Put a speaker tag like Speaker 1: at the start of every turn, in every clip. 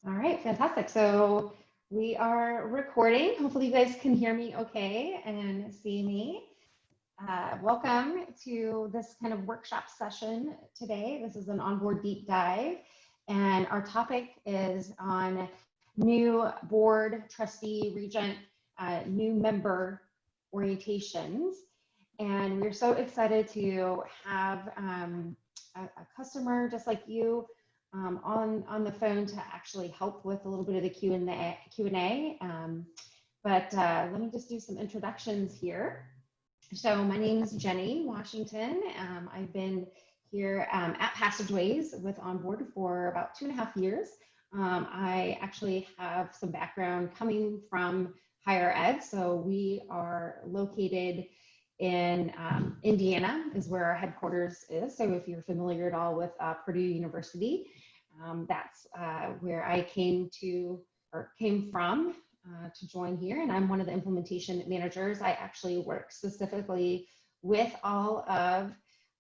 Speaker 1: All right, fantastic. So we are recording. Hopefully you guys can hear me okay and see me. Welcome to this kind of workshop session today. This is an onboard deep dive, and our topic is on new board, trustee, regent, new member orientations. And we're so excited to have a customer just like you on the phone to actually help with a little bit of the Q&A. But let me just do some introductions here. So my name is Jenny Washington. I've been here at Passageways with OnBoard for about 2.5 years. I actually have some background coming from higher ed. So we are located in Indiana is where our headquarters is. So if you're familiar at all with Purdue University, that's where I came from to join here. And I'm one of the implementation managers. I actually work specifically with all of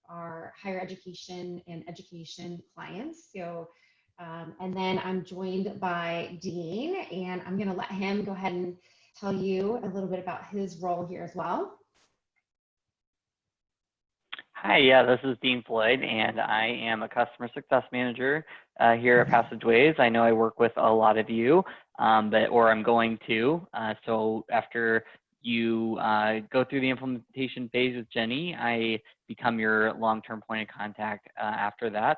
Speaker 1: our higher education and education clients. So, and then I'm joined by Dean, and I'm going to let him go ahead and tell you a little bit about his role here as well.
Speaker 2: Hi, this is Dean Floyd, and I am a customer success manager here at Passageways. I know I work with a lot of you, or I'm going to. So after you go through the implementation phase with Jenny, I become your long-term point of contact after that.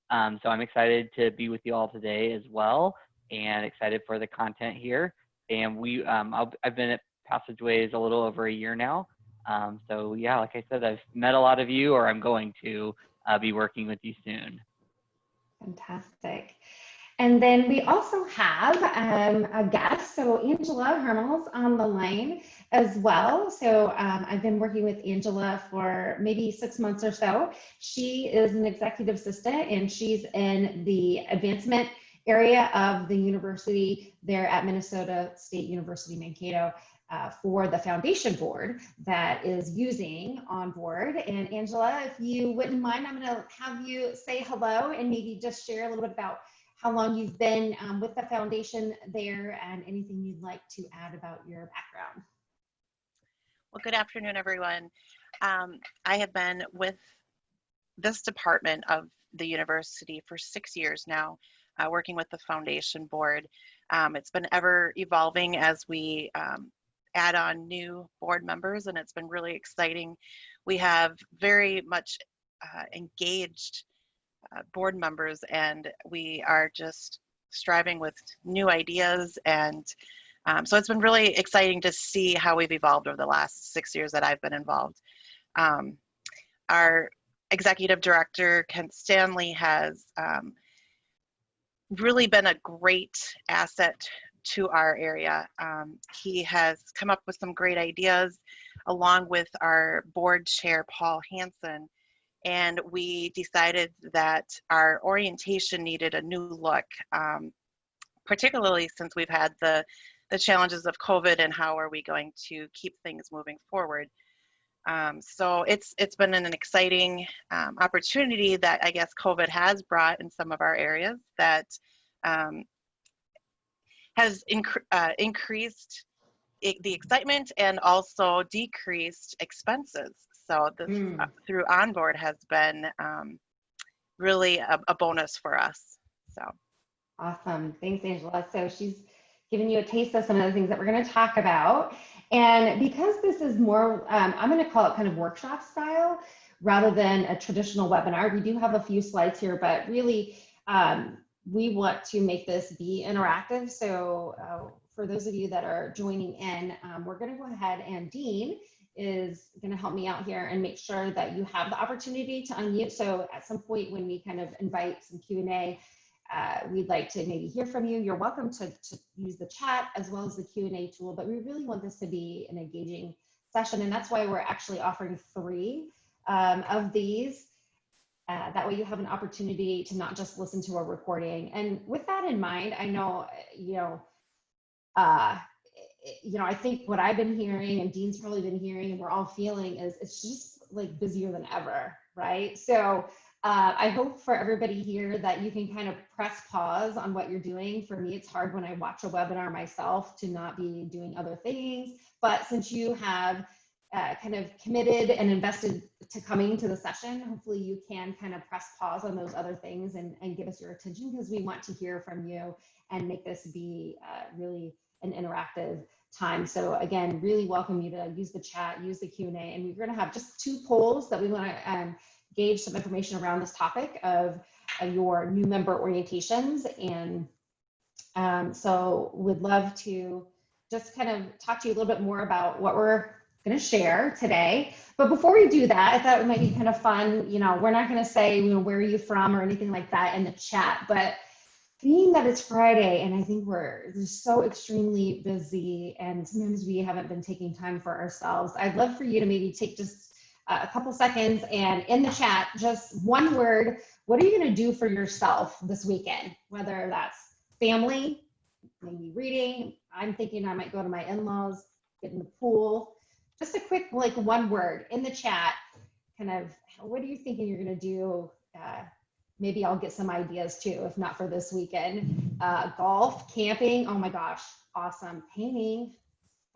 Speaker 2: So I'm excited to be with you all today as well, and excited for the content here. And I've been at Passageways a little over a year now. So yeah, like I said, I've met a lot of you, or I'm going to be working with you soon.
Speaker 1: Fantastic. And then we also have a guest. So Angela Hermel's on the line as well. So I've been working with Angela for maybe 6 months or so. She is an executive assistant, and she's in the advancement area of the university there at Minnesota State University, Mankato. For the foundation board that is using OnBoard. And Angela, if you wouldn't mind, I'm going to have you say hello and maybe just share a little bit about how long you've been with the foundation there and anything you'd like to add about your background.
Speaker 3: Well, good afternoon, everyone. I have been with this department of the university for 6 years now, working with the foundation board. It's been ever evolving as we add on new board members, and it's been really exciting. We have very much engaged board members, and we are just striving with new ideas, and so it's been really exciting to see how we've evolved over the last 6 years that I've been involved. Our executive director, Kent Stanley, has really been a great asset to our area. He has come up with some great ideas along with our board chair, Paul Hansen, and we decided that our orientation needed a new look, particularly since we've had the challenges of COVID and how are we going to keep things moving forward. So it's been an exciting opportunity that I guess COVID has brought in some of our areas that has increased the excitement and also decreased expenses. So this through OnBoard has been really a bonus for us. So
Speaker 1: awesome. Thanks, Angela. So she's giving you a taste of some of the things that we're going to talk about. And because this is more, I'm going to call it kind of workshop style rather than a traditional webinar. We do have a few slides here, but really, we want to make this be interactive. So for those of you that are joining in, we're going to go ahead, and Dean is going to help me out here and make sure that you have the opportunity to unmute. So at some point when we kind of invite some Q&A, we'd like to maybe hear from you. You're welcome to use the chat as well as the Q&A tool, but we really want this to be an engaging session. And that's why we're actually offering 3 of these. That way you have an opportunity to not just listen to a recording. And with that in mind, I know, I think what I've been hearing and Dean's probably been hearing and we're all feeling is it's just like busier than ever, right? So I hope for everybody here that you can kind of press pause on what you're doing. For me, it's hard when I watch a webinar myself to not be doing other things. But since you have kind of committed and invested to coming to the session, hopefully you can kind of press pause on those other things and give us your attention, because we want to hear from you and make this be really an interactive time. So again, really welcome you to use the chat, use the Q&A, and we're going to have just 2 polls that we want to gauge some information around this topic of your new member orientations. And so we'd love to just kind of talk to you a little bit more about what we're going to share today. But before we do that, I thought it might be kind of fun. We're not going to say, where are you from or anything like that in the chat, but being that it's Friday and I think we're just so extremely busy and sometimes we haven't been taking time for ourselves, I'd love for you to maybe take just a couple seconds and in the chat, just one word, what are you going to do for yourself this weekend? Whether that's family, maybe reading. I'm thinking I might go to my in-laws, get in the pool. Just a quick, one word in the chat, kind of, what are you thinking you're going to do? Maybe I'll get some ideas too, if not for this weekend. Golf, camping, oh my gosh, awesome. Painting,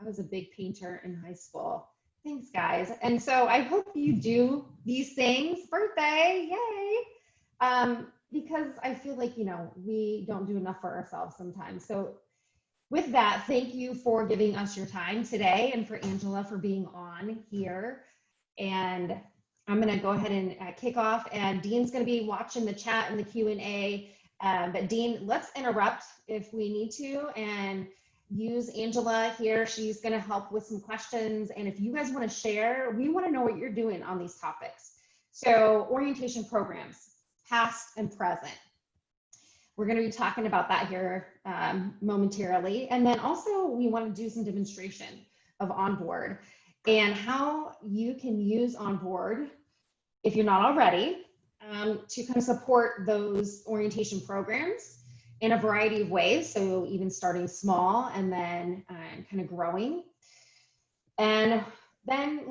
Speaker 1: I was a big painter in high school. Thanks, guys. And so I hope you do these things. Birthday, yay! Because I feel like, we don't do enough for ourselves sometimes. So with that, thank you for giving us your time today and for Angela for being on here. And I'm going to go ahead and kick off, and Dean's going to be watching the chat and the Q&A. But Dean, let's interrupt if we need to and use Angela here. She's going to help with some questions. And if you guys want to share, we want to know what you're doing on these topics. So orientation programs, past and present. We're going to be talking about that here momentarily. And then also we want to do some demonstration of OnBoard and how you can use OnBoard, if you're not already, to kind of support those orientation programs in a variety of ways. So even starting small and then kind of growing. And then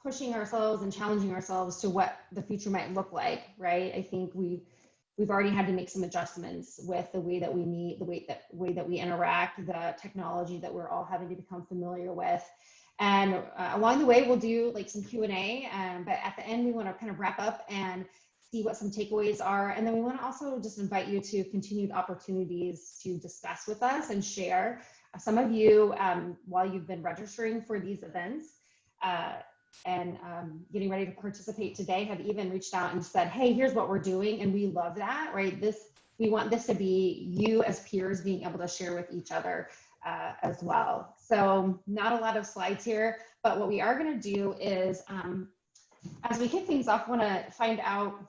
Speaker 1: pushing ourselves and challenging ourselves to what the future might look like, right? I think we've already had to make some adjustments with the way that we meet, the way that we interact, the technology that we're all having to become familiar with. And along the way, we'll do some Q&A, but at the end, we want to kind of wrap up and see what some takeaways are. And then we want to also just invite you to continued opportunities to discuss with us and share. Some of you, while you've been registering for these events, and getting ready to participate today, have even reached out and said, hey, here's what we're doing. And we love that, right? We want this to be you as peers being able to share with each other as well. So not a lot of slides here, but what we are going to do is, as we kick things off, I want to find out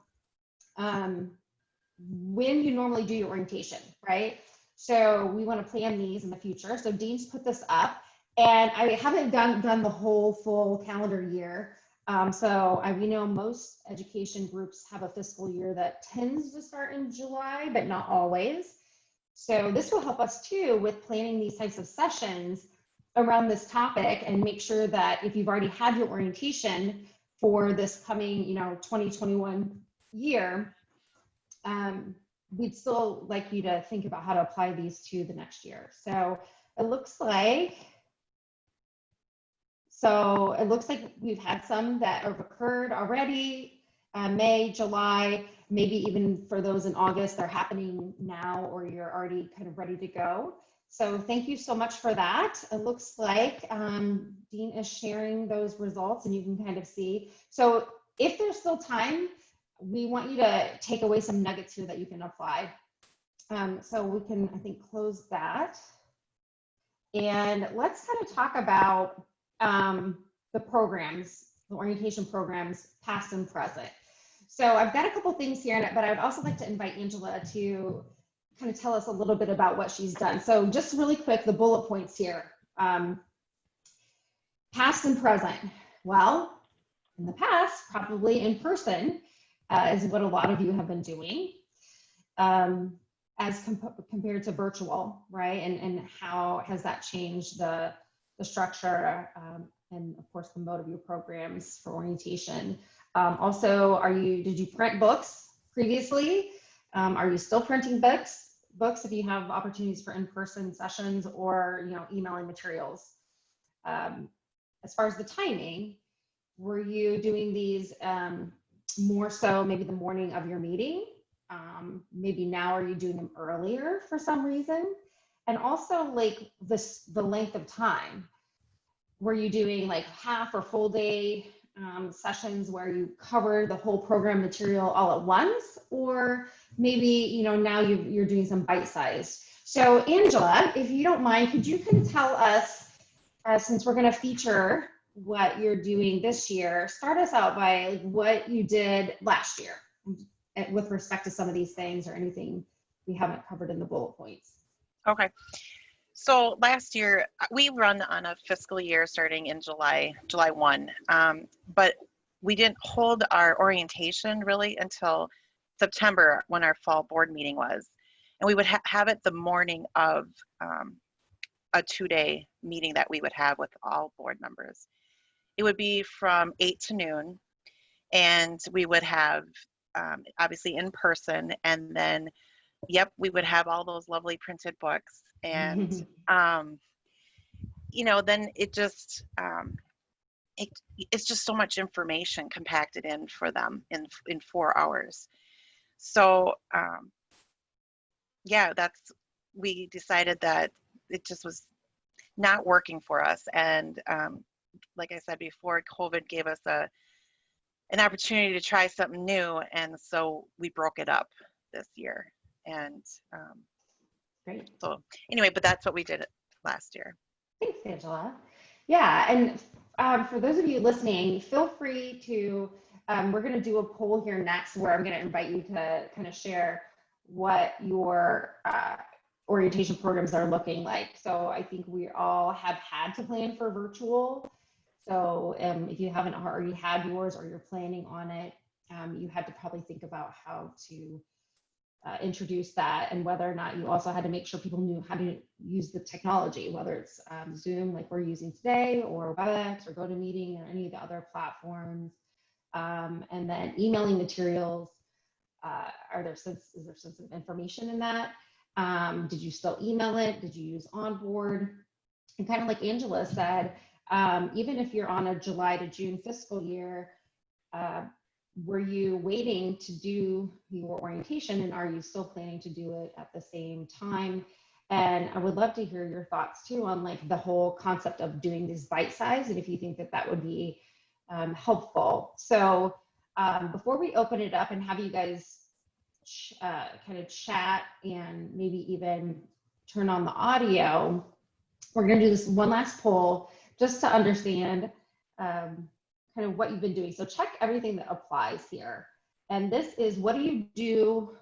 Speaker 1: when you normally do your orientation, right? So we want to plan these in the future. So Dean's put this up. And I haven't done the whole full calendar year. We know most education groups have a fiscal year that tends to start in July, but not always. So this will help us too with planning these types of sessions around this topic and make sure that if you've already had your orientation for this coming, 2021 year, we'd still like you to think about how to apply these to the next year. So it looks like we've had some that have occurred already, May, July, maybe even for those in August, they're happening now or you're already kind of ready to go. So thank you so much for that. It looks like Dean is sharing those results and you can kind of see. So if there's still time, we want you to take away some nuggets here that you can apply. So we can, I think, close that. And let's kind of talk about the programs, the orientation programs, past and present. So I've got a couple things here, but I would also like to invite Angela to kind of tell us a little bit about what she's done. So just really quick, the bullet points here. Past and present. Well, in the past, probably in person is what a lot of you have been doing as compared to virtual, right? And how has that changed the structure and of course the mode of your programs for orientation. Also, did you print books previously? Are you still printing books if you have opportunities for in-person sessions or, emailing materials? As far as the timing, were you doing these more so maybe the morning of your meeting? Maybe now are you doing them earlier for some reason? And also like the length of time. Were you doing like half or full day sessions where you cover the whole program material all at once? Or maybe, now you're doing some bite-sized. So Angela, if you don't mind, could you tell us, since we're going to feature what you're doing this year, start us out by what you did last year with respect to some of these things or anything we haven't covered in the bullet points.
Speaker 3: Okay. So last year we run on a fiscal year starting in July 1, but we didn't hold our orientation really until September when our fall board meeting was, and we would have it the morning of a 2-day meeting that we would have with all board members. It would be from 8 to noon, and we would have obviously in person, and then we would have all those lovely printed books, and then it just it's just so much information compacted in for them in 4 hours. So we decided that it just was not working for us, and like I said before, COVID gave us an opportunity to try something new, and so we broke it up this year. And
Speaker 1: Great.
Speaker 3: So anyway, but that's what we did last year.
Speaker 1: Thanks, Angela. Yeah, and for those of you listening, feel free to, we're going to do a poll here next where I'm going to invite you to kind of share what your orientation programs are looking like. So I think we all have had to plan for virtual. So if you haven't already had yours or you're planning on it, you had to probably think about how to introduce that, and whether or not you also had to make sure people knew how to use the technology, whether it's Zoom like we're using today, or WebEx or GoToMeeting or any of the other platforms. And then emailing materials. Is there sensitive information in that? Did you still email it? Did you use OnBoard? And kind of like Angela said, even if you're on a July to June fiscal year, were you waiting to do your orientation, and are you still planning to do it at the same time? And I would love to hear your thoughts too on like the whole concept of doing these bite size, and if you think that would be helpful. So before we open it up and have you guys kind of chat and maybe even turn on the audio, we're going to do this one last poll just to understand kind of what you've been doing. So check everything that applies here. And this is, what do you do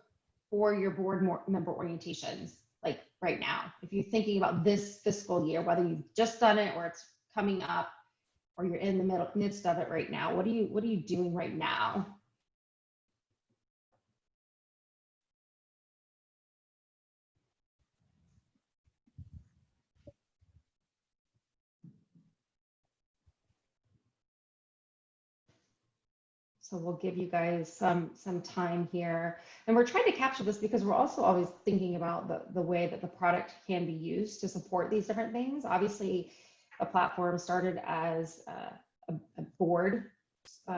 Speaker 1: for your board member orientations, like right now? If you're thinking about this fiscal year, whether you've just done it or it's coming up, or you're in the midst of it right now, what are you doing right now? So we'll give you guys some time here. And we're trying to capture this because we're also always thinking about the way that the product can be used to support these different things. Obviously, a platform started as a board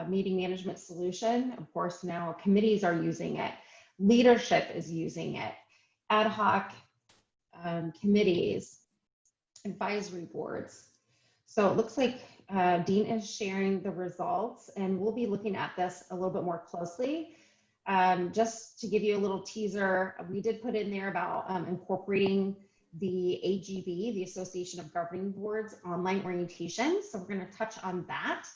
Speaker 1: meeting management solution. Of course, now committees are using it. Leadership is using it. Ad hoc committees, advisory boards. So it looks like Dean is sharing the results, and we'll be looking at this a little bit more closely. Just to give you a little teaser, we did put in there about incorporating the AGB, the Association of Governing Boards, online orientation. So we're going to touch on that.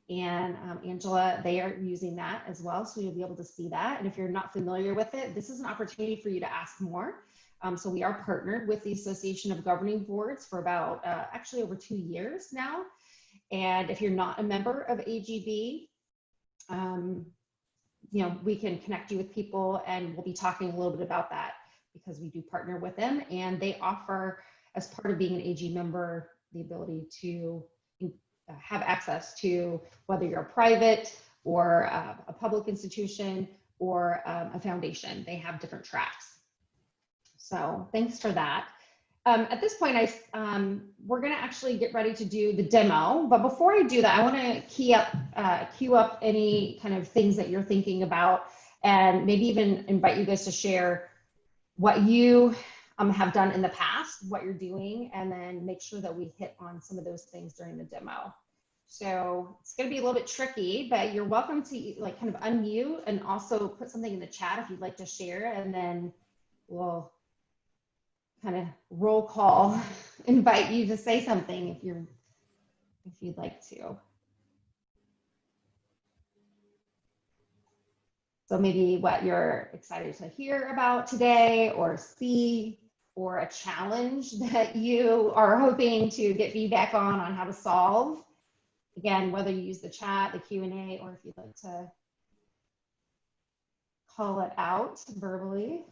Speaker 1: And Angela, they are using that as well, so you'll be able to see that. And if you're not familiar with it, this is an opportunity for you to ask more. So we are partnered with the Association of Governing Boards for about actually over 2 years now. And if you're not a member of AGB, we can connect you with people, and we'll be talking a little bit about that because we do partner with them, and they offer, as part of being an AG member, the ability to have access to whether you're a private or a public institution or a foundation. They have different tracks. So thanks for that. At this point, we're going to actually get ready to do the demo. But before I do that, I want to queue up any kind of things that you're thinking about, and maybe even invite you guys to share what you have done in the past, what you're doing, and then make sure that we hit on some of those things during the demo. So it's going to be a little bit tricky, but you're welcome to like kind of unmute and also put something in the chat if you'd like to share, and then we'll kind of roll call, invite you to say something if you'd like to. So maybe what you're excited to hear about today or see, or a challenge that you are hoping to get feedback on how to solve. Again, whether you use the chat, the Q&A, or if you'd like to call it out verbally,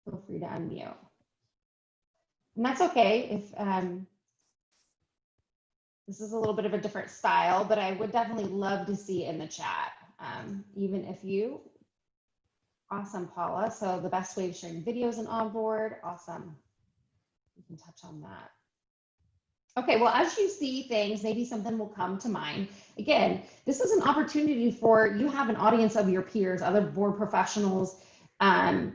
Speaker 1: feel free to unmute. And that's okay if this is a little bit of a different style, but I would definitely love to see in the chat, even if you, awesome, Paula. So the best way of sharing videos in OnBoard, awesome. You can touch on that. Okay, well, as you see things, maybe something will come to mind. Again, this is an opportunity for you have an audience of your peers, other board professionals, and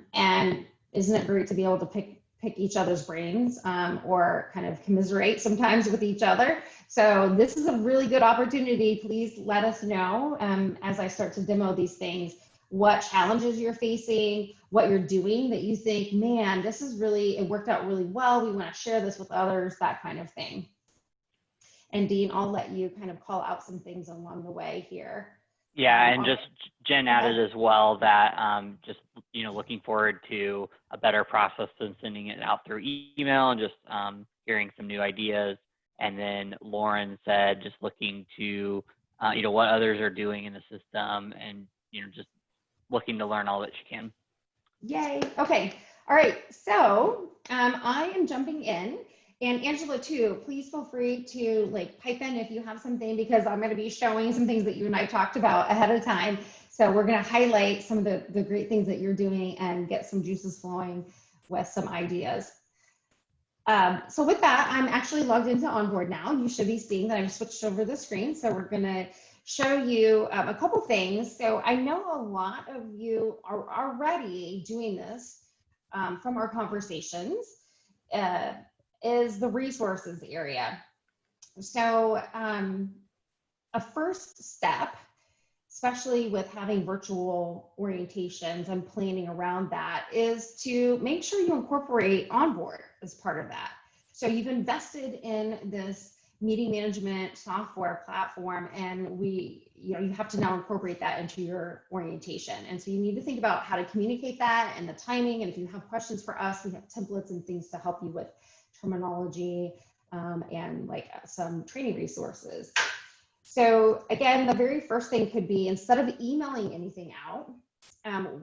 Speaker 1: isn't it great to be able to pick each other's brains or kind of commiserate sometimes with each other. So this is a really good opportunity. Please let us know as I start to demo these things, what challenges you're facing, what you're doing that you think, man, this is really, it worked out really well. We want to share this with others, that kind of thing. And Dean, I'll let you kind of call out some things along the way here.
Speaker 2: Yeah, and just Jen added as well that just, you know, looking forward to a better process than sending it out through email and just hearing some new ideas. And then Lauren said just looking to, you know, what others are doing in the system and, you know, just looking to learn all that she can.
Speaker 1: Yay. Okay. All right. So I am jumping in. And Angela too, please feel free to like pipe in if you have something, because I'm going to be showing some things that you and I talked about ahead of time. So we're going to highlight some of the great things that you're doing and get some juices flowing with some ideas. So with that, I'm actually logged into OnBoard now. You should be seeing that I've switched over the screen. So we're going to show you a couple things. So I know a lot of you are already doing this from our conversations. Is the resources area. So a first step, especially with having virtual orientations and planning around that, is to make sure you incorporate OnBoard as part of that. So you've invested in this meeting management software platform, and you have to now incorporate that into your orientation. And so you need to think about how to communicate that and the timing. And if you have questions for us, we have templates and things to help you with terminology and like some training resources. So again, the very first thing could be, instead of emailing anything out,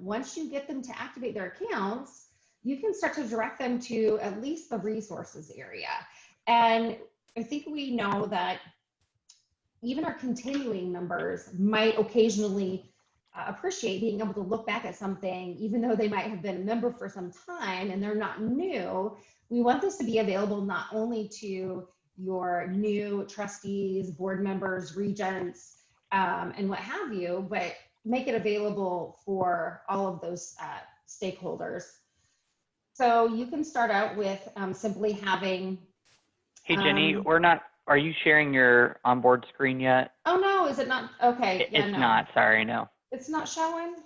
Speaker 1: once you get them to activate their accounts, you can start to direct them to at least the resources area. And I think we know that even our continuing members might occasionally appreciate being able to look back at something, even though they might have been a member for some time and they're not new. We want this to be available not only to your new trustees, board members, regents, and what have you, but make it available for all of those stakeholders. So you can start out with simply having.
Speaker 2: Hey, Jenny, are you sharing your OnBoard screen yet?
Speaker 1: Oh no, is it not? Okay.
Speaker 2: It's not, sorry, no.
Speaker 1: It's not showing?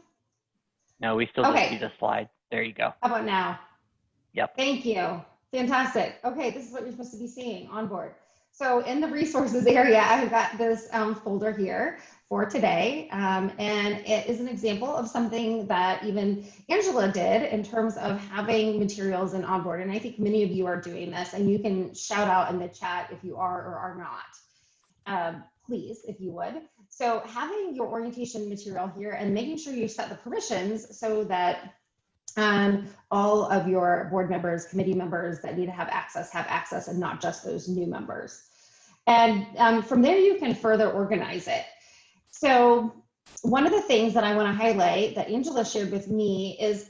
Speaker 2: No, we still just see the slide. There you go.
Speaker 1: How about now?
Speaker 2: Yep.
Speaker 1: Thank you. Fantastic. Okay, this is what you're supposed to be seeing OnBoard. So in the resources area, I've got this folder here for today. And it is an example of something that even Angela did in terms of having materials in OnBoard. And I think many of you are doing this, and you can shout out in the chat if you are or are not. Please, if you would. So having your orientation material here and making sure you set the permissions so that all of your board members, committee members that need to have access, and not just those new members. And from there, you can further organize it. So one of the things that I want to highlight that Angela shared with me is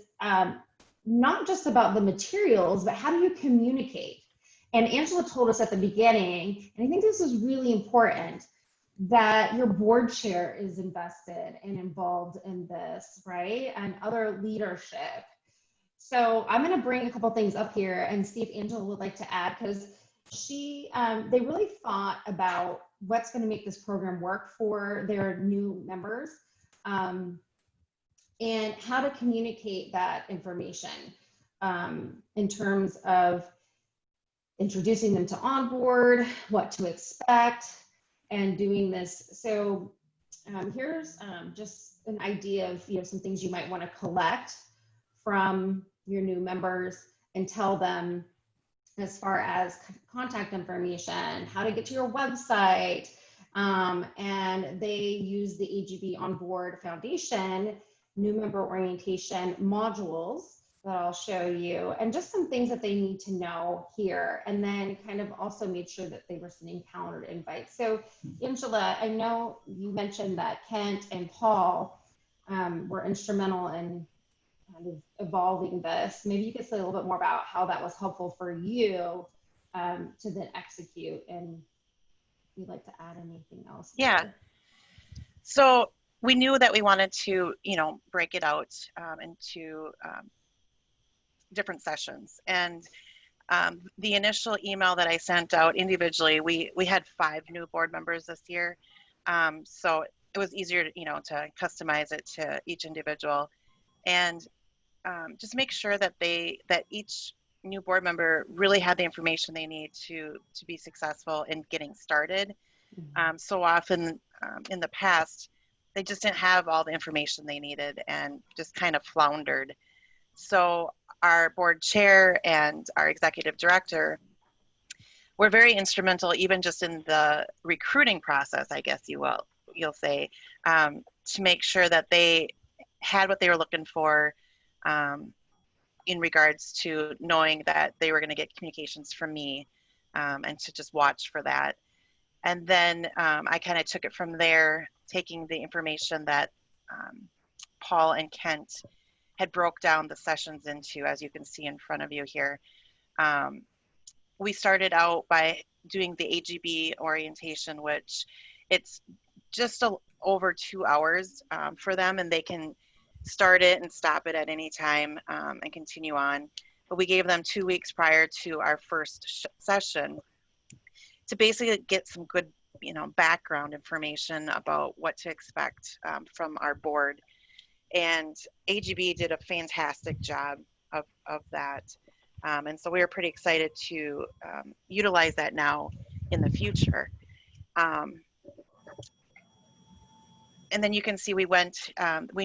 Speaker 1: not just about the materials, but how do you communicate? And Angela told us at the beginning, and I think this is really important, that your board chair is invested and involved in this, right? And other leadership. So I'm going to bring a couple things up here and see if Angela would like to add, because they really thought about what's going to make this program work for their new members, and how to communicate that information in terms of introducing them to OnBoard, what to expect, and doing this. So here's just an idea of some things you might want to collect from your new members and tell them as far as contact information, how to get to your website, and they use the AGB OnBoard Foundation new member orientation modules that I'll show you, and just some things that they need to know here, and then kind of also made sure that they were sending calendar invites. So Angela, I know you mentioned that Kent and Paul were instrumental in kind of evolving this. Maybe you could say a little bit more about how that was helpful for you to then execute, and if you'd like to add anything else.
Speaker 3: Yeah. So we knew that we wanted to, break it out into different sessions. And the initial email that I sent out individually, we had 5 new board members this year. So it was easier to, to customize it to each individual, and just make sure that each new board member really had the information they need to be successful in getting started. So often in the past, they just didn't have all the information they needed and just kind of floundered. So our board chair and our executive director were very instrumental, even just in the recruiting process, I guess you'll say, to make sure that they had what they were looking for in regards to knowing that they were going to get communications from me, and to just watch for that. And then I kind of took it from there, taking the information that Paul and Kent had broke down the sessions into, as you can see in front of you here. We started out by doing the AGB orientation, which it's just over 2 hours for them, and they can start it and stop it at any time and continue on. But we gave them 2 weeks prior to our first session to basically get some good, background information about what to expect from our board. And AGB did a fantastic job of that. And so we were pretty excited to utilize that now in the future. And then you can see we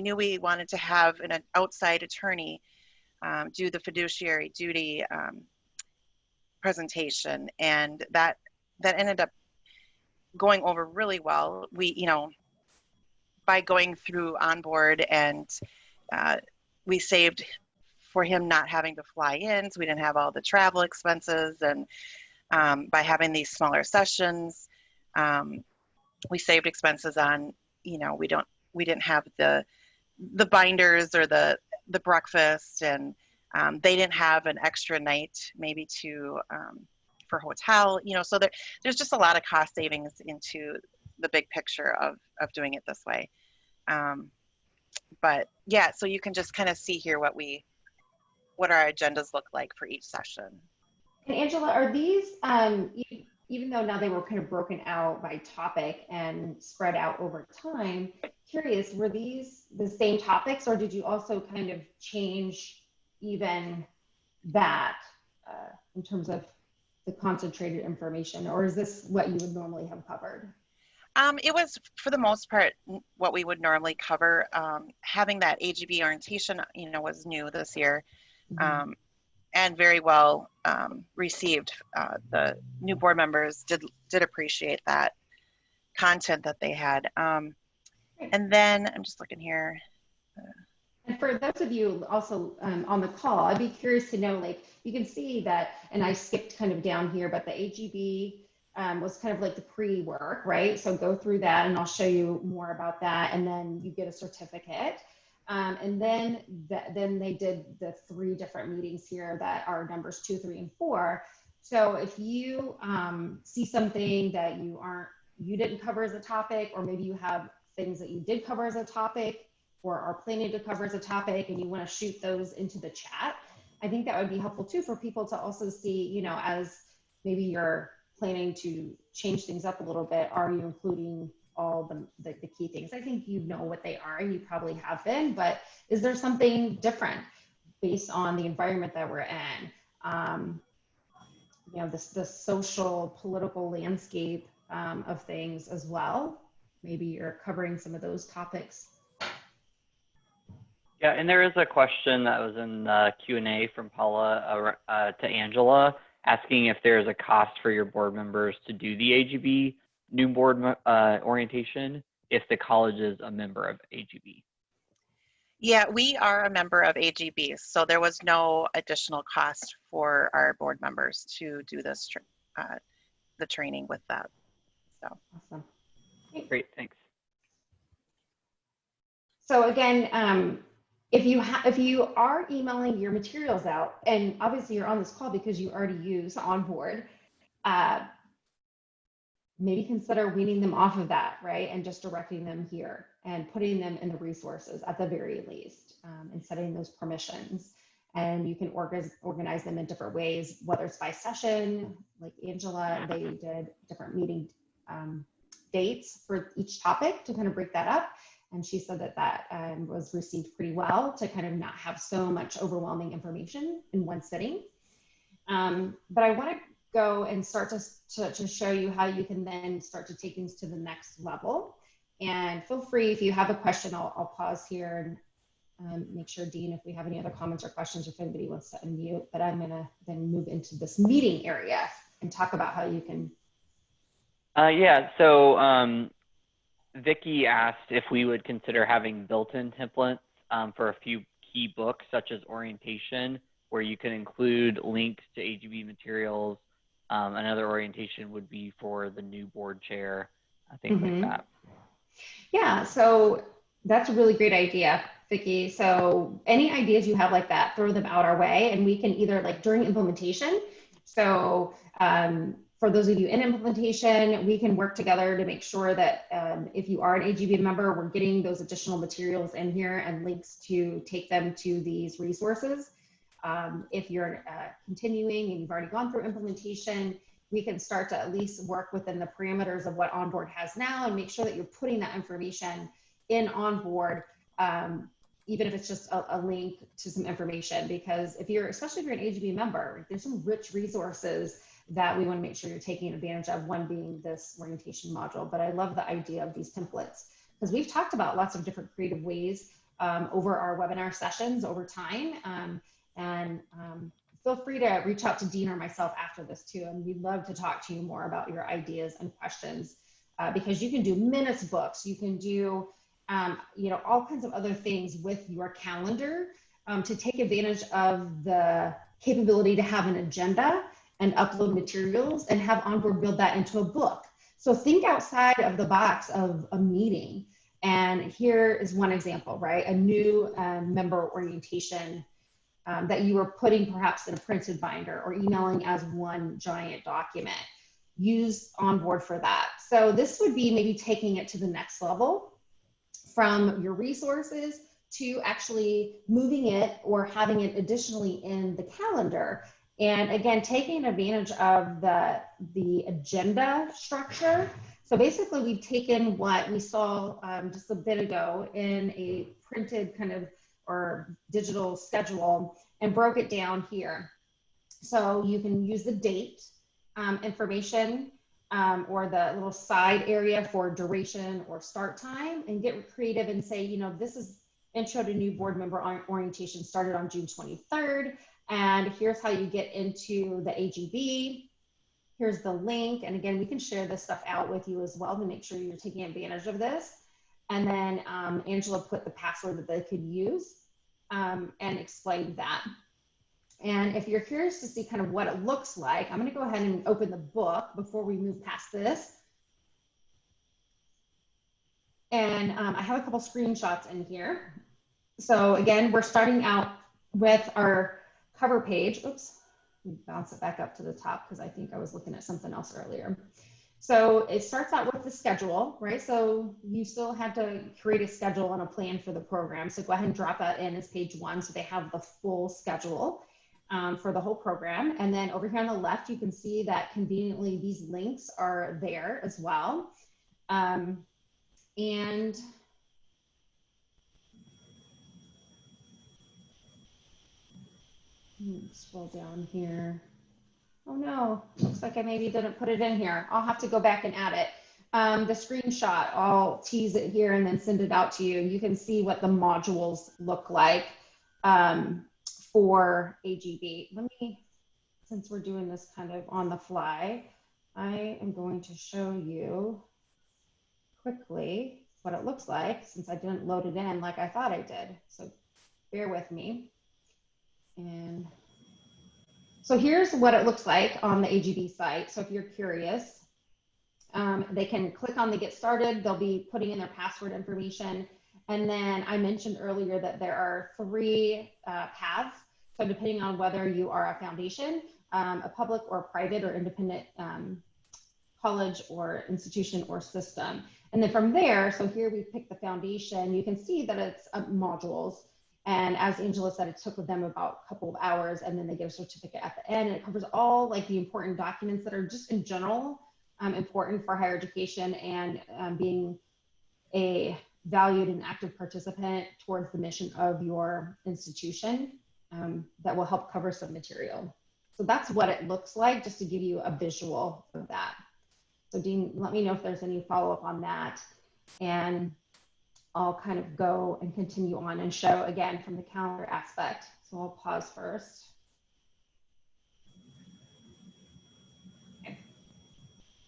Speaker 3: knew we wanted to have an outside attorney do the fiduciary duty presentation, and that ended up going over really well. We, by going through OnBoard, and we saved for him not having to fly in, so we didn't have all the travel expenses, and by having these smaller sessions, we saved expenses on, we didn't have the binders or the breakfast, and they didn't have an extra night maybe for hotel, so there's just a lot of cost savings into the big picture of doing it this way. But yeah, so you can just kind of see here what our agendas look like for each session.
Speaker 1: And Angela, are these, even though now they were kind of broken out by topic and spread out over time, curious, were these the same topics, or did you also kind of change even that in terms of the concentrated information, or is this what you would normally have covered?
Speaker 3: It was, for the most part, what we would normally cover. Having that AGB orientation, was new this year, and very well received. The new board members did appreciate that content that they had. And then I'm just looking here.
Speaker 1: And for those of you also on the call, I'd be curious to know, like, you can see that, and I skipped kind of down here, but the AGB was kind of like the pre-work, right? So go through that and I'll show you more about that. And then you get a certificate. And then they did the 3 different meetings here that are numbers 2, 3, and 4. So if you see something that you didn't cover as a topic, or maybe you have things that you did cover as a topic or are planning to cover as a topic, and you want to shoot those into the chat, I think that would be helpful too for people to also see, you know, as maybe you're planning to change things up a little bit, are you including all the key things? I think you know what they are and you probably have been, but is there something different based on the environment that we're in? You know, the social, political landscape of things as well. Maybe you're covering some of those topics.
Speaker 2: Yeah, and there is a question that was in the Q&A from Paula to Angela, asking if there's a cost for your board members to do the AGB new board orientation if the college is a member of AGB.
Speaker 3: Yeah, we are a member of AGB, so there was no additional cost for our board members to do this the training with that. So
Speaker 1: awesome.
Speaker 2: Great, thanks.
Speaker 1: So again, if you are emailing your materials out, and obviously you're on this call because you already use OnBoard, maybe consider weaning them off of that, right? And just directing them here and putting them in the resources at the very least, and setting those permissions. And you can organize them in different ways, whether it's by session, like Angela, they did different meeting dates for each topic to kind of break that up. And she said that was received pretty well, to kind of not have so much overwhelming information in one sitting. But I want to go and start to show you how you can then start to take things to the next level. And feel free, if you have a question, I'll pause here and make sure, Dean, if we have any other comments or questions, or if anybody wants to unmute. But I'm going to then move into this meeting area and talk about how you can.
Speaker 2: Yeah, so Vicky asked if we would consider having built-in templates for a few key books, such as orientation, where you can include links to AGB materials. Another orientation would be for the new board chair, things like that.
Speaker 1: Yeah, so that's a really great idea, Vicky. So any ideas you have like that, throw them out our way, and we can either, like during implementation. So for those of you in implementation, we can work together to make sure that if you are an AGB member, we're getting those additional materials in here and links to take them to these resources. If you're continuing and you've already gone through implementation, we can start to at least work within the parameters of what OnBoard has now and make sure that you're putting that information in OnBoard, even if it's just a link to some information. Because especially if you're an AGB member, there's some rich resources that we want to make sure you're taking advantage of, one being this orientation module. But I love the idea of these templates, because we've talked about lots of different creative ways over our webinar sessions over time. Feel free to reach out to Dean or myself after this too, and we'd love to talk to you more about your ideas and questions, because you can do minutes books, you can do you know, all kinds of other things with your calendar to take advantage of the capability to have an agenda and upload materials and have OnBoard build that into a book. So think outside of the box of a meeting. And here is one example, right? A new member orientation that you were putting perhaps in a printed binder or emailing as one giant document. Use OnBoard for that. So this would be maybe taking it to the next level from your resources to actually moving it or having it additionally in the calendar. And again, taking advantage of the agenda structure. So basically we've taken what we saw just a bit ago in a printed kind of or digital schedule and broke it down here. So you can use the date information or the little side area for duration or start time, and get creative and say, you know, this is intro to new board member orientation started on June 23rd. And here's how you get into the AGB. Here's the link. And again, we can share this stuff out with you as well to make sure you're taking advantage of this. And then Angela put the password that they could use and explained that. And if you're curious to see kind of what it looks like, I'm going to go ahead and open the book before we move past this. And I have a couple screenshots in here. So again, we're starting out with our cover page. Oops, let me bounce it back up to the top because I think I was looking at something else earlier. So it starts out with the schedule, right? So you still have to create a schedule and a plan for the program. So go ahead and drop that in as page 1 so they have the full schedule for the whole program. And then over here on the left, you can see that conveniently these links are there as well. And scroll down here. Oh no, looks like I maybe didn't put it in here. I'll have to go back and add it. The screenshot, I'll tease it here and then send it out to you. You can see what the modules look like for AGB. Let me, since we're doing this kind of on the fly, I am going to show you quickly what it looks like since I didn't load it in like I thought I did. So bear with me. And so here's what it looks like on the AGB site. So if you're curious, they can click on the get started. They'll be putting in their password information. And then I mentioned earlier that there are 3 paths. So depending on whether you are a foundation, a public or private or independent college or institution or system. And then from there, so here we pick the foundation, you can see that it's modules. And as Angela said, it took with them about a couple of hours, and then they get a certificate at the end, and it covers all like the important documents that are just in general important for higher education and being a valued and active participant towards the mission of your institution that will help cover some material. So that's what it looks like, just to give you a visual of that. So Dean, let me know if there's any follow-up on that. And I'll kind of go and continue on and show again from the calendar aspect. So I'll pause first. Okay.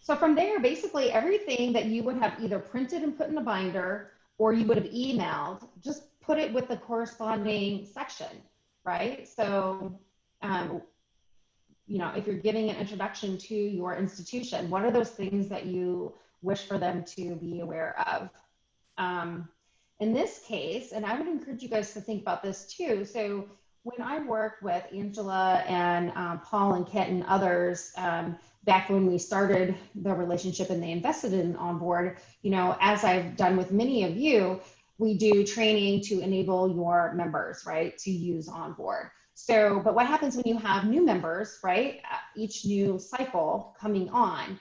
Speaker 1: So from there, basically everything that you would have either printed and put in a binder or you would have emailed, just put it with the corresponding section, right? So, you know, if you're giving an introduction to your institution, what are those things that you wish for them to be aware of? In this case, and I would encourage you guys to think about this too. So when I work with Angela and Paul and Kent and others, back when we started the relationship and they invested in OnBoard, you know, as I've done with many of you, we do training to enable your members, right, to use OnBoard. So, but what happens when you have new members, right, each new cycle coming on,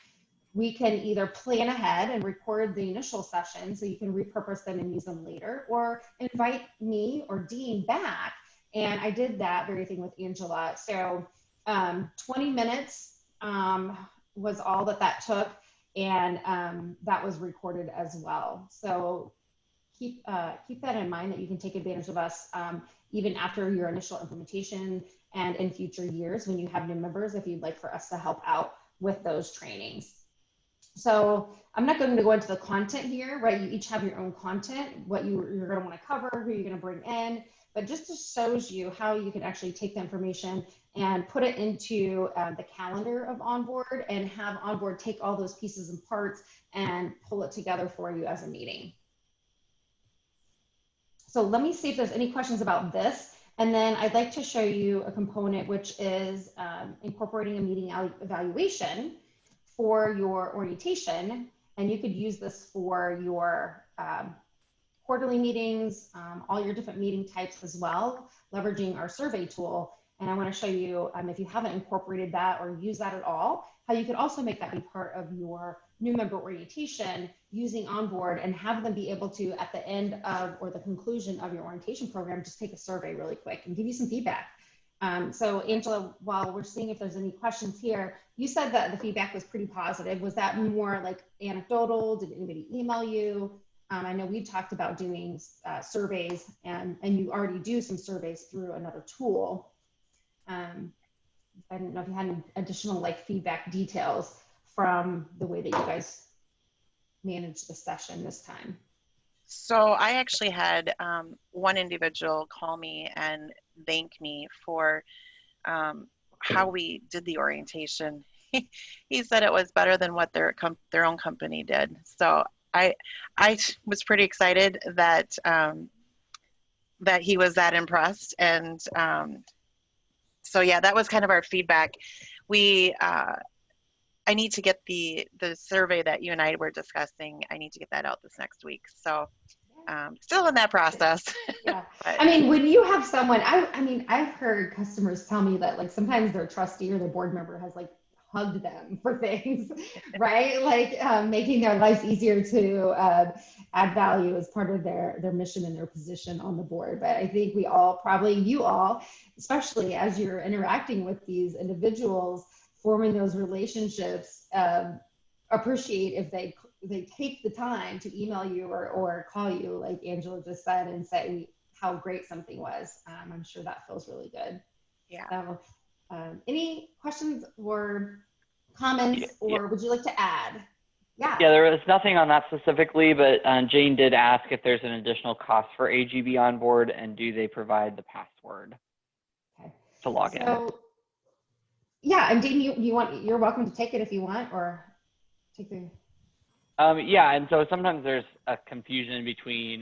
Speaker 1: we can either plan ahead and record the initial session so you can repurpose them and use them later, or invite me or Dean back. And I did that very thing with Angela. So 20 minutes was all that took. And that was recorded as well. So keep that in mind, that you can take advantage of us even after your initial implementation and in future years when you have new members, if you'd like for us to help out with those trainings. So I'm not going to go into the content here, right? You each have your own content, what you're going to want to cover, who you're going to bring in, but just shows you how you can actually take the information and put it into the calendar of OnBoard and have OnBoard take all those pieces and parts and pull it together for you as a meeting. So let me see if there's any questions about this. And then I'd like to show you a component, which is incorporating a meeting evaluation for your orientation. And you could use this for your quarterly meetings, all your different meeting types as well, leveraging our survey tool. And I want to show you, if you haven't incorporated that or use that at all, how you could also make that be part of your new member orientation using OnBoard and have them be able to, at the end of or the conclusion of your orientation program, just take a survey really quick and give you some feedback. So Angela, while we're seeing if there's any questions here, you said that the feedback was pretty positive. Was that more like anecdotal? Did anybody email you? I know we talked about doing surveys and you already do some surveys through another tool. I didn't know if you had any additional like feedback details from the way that you guys managed the session this time.
Speaker 3: So I actually had one individual call me and thank me for how we did the orientation. He said it was better than what their own company did. So I was pretty excited that that he was that impressed. And so yeah, that was kind of our feedback. We I need to get the survey that you and I were discussing. I need to get that out this next week. So still in that process.
Speaker 1: Yeah.
Speaker 3: But,
Speaker 1: I mean, when you have someone, I mean, I've heard customers tell me that like sometimes their trustee or their board member has like hugged them for things, right? Like making their lives easier to add value as part of their mission and their position on the board. But I think we all, probably you all, especially as you're interacting with these individuals, forming those relationships, appreciate if they take the time to email you or call you, like Angela just said, and say how great something was. I'm sure that feels really good.
Speaker 3: yeah.
Speaker 1: So any questions or comments, or would you like to add? Yeah.
Speaker 2: Yeah, there was nothing on that specifically, but Jane did ask if there's an additional cost for AGB on board, and do they provide the password to log in?
Speaker 1: Yeah, and Dean, you're welcome to take it if you want, or take the.
Speaker 2: Yeah, and so sometimes there's a confusion between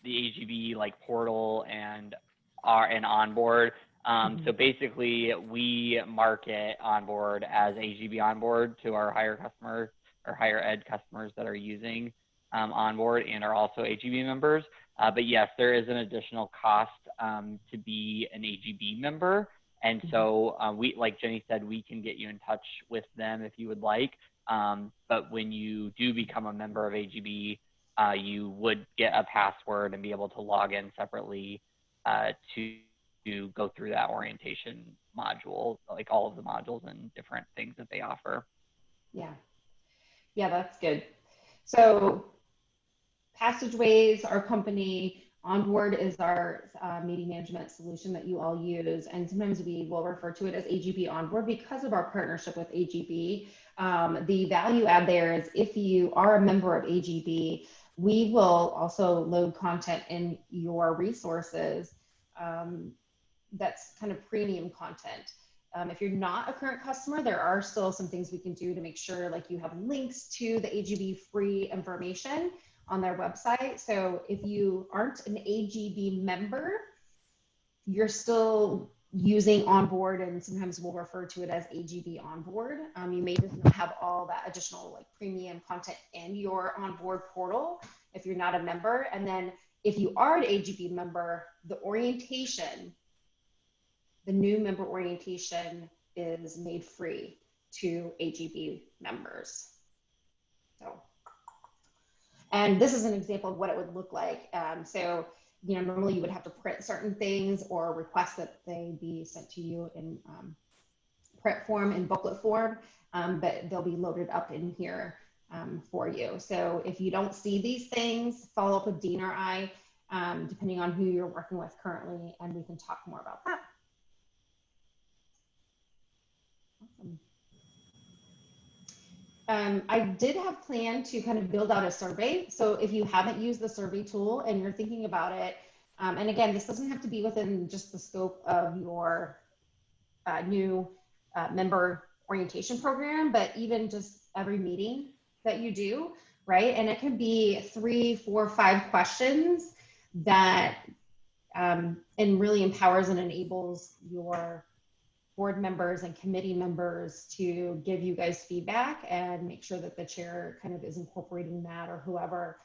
Speaker 2: the AGB like portal and onboard. So basically, we market onboard as AGB onboard to our higher customers or higher ed customers that are using onboard and are also AGB members. But yes, there is an additional cost to be an AGB member. And so we, like Jenny said, we can get you in touch with them if you would like. But when you do become a member of AGB, you would get a password and be able to log in separately to go through that orientation module, like all of the modules and different things that they offer.
Speaker 1: Yeah. Yeah, that's good. So Passageways, our company, OnBoard is our meeting management solution that you all use. And sometimes we will refer to it as AGB OnBoard because of our partnership with AGB. The value add there is if you are a member of AGB, we will also load content in your resources that's kind of premium content. If you're not a current customer, there are still some things we can do to make sure like you have links to the AGB free information on their website. So if you aren't an AGB member, you're still using OnBoard, and sometimes we'll refer to it as AGB OnBoard. You may just not have all that additional like premium content in your OnBoard portal if you're not a member. And then if you are an AGB member, the orientation, the new member orientation is made free to AGB members. So, and this is an example of what it would look like. So, you know, normally you would have to print certain things or request that they be sent to you in print form and booklet form, but they'll be loaded up in here for you. So if you don't see these things, follow up with Dean or I, depending on who you're working with currently, and we can talk more about that. Awesome. I did have planned to kind of build out a survey. So if you haven't used the survey tool and you're thinking about it, and again, this doesn't have to be within just the scope of your new member orientation program, but even just every meeting that you do, right? And it can be 3, 4, 5 questions that and really empowers and enables your board members and committee members to give you guys feedback and make sure that the chair kind of is incorporating that or whoever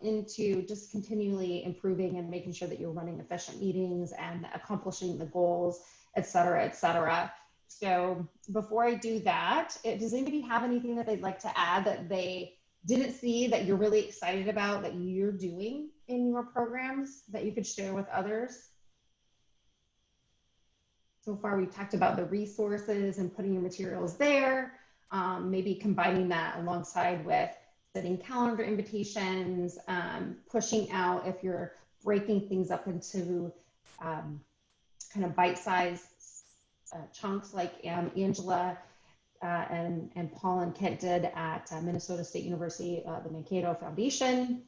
Speaker 1: into just continually improving and making sure that you're running efficient meetings and accomplishing the goals, et cetera, et cetera. So before I do that, does anybody have anything that they'd like to add that they didn't see that you're really excited about that you're doing in your programs that you could share with others? So far, we've talked about the resources and putting your materials there, maybe combining that alongside with setting calendar invitations, pushing out if you're breaking things up into kind of bite-sized chunks like Angela and Paul and Kent did at Minnesota State University, the Mankato Foundation,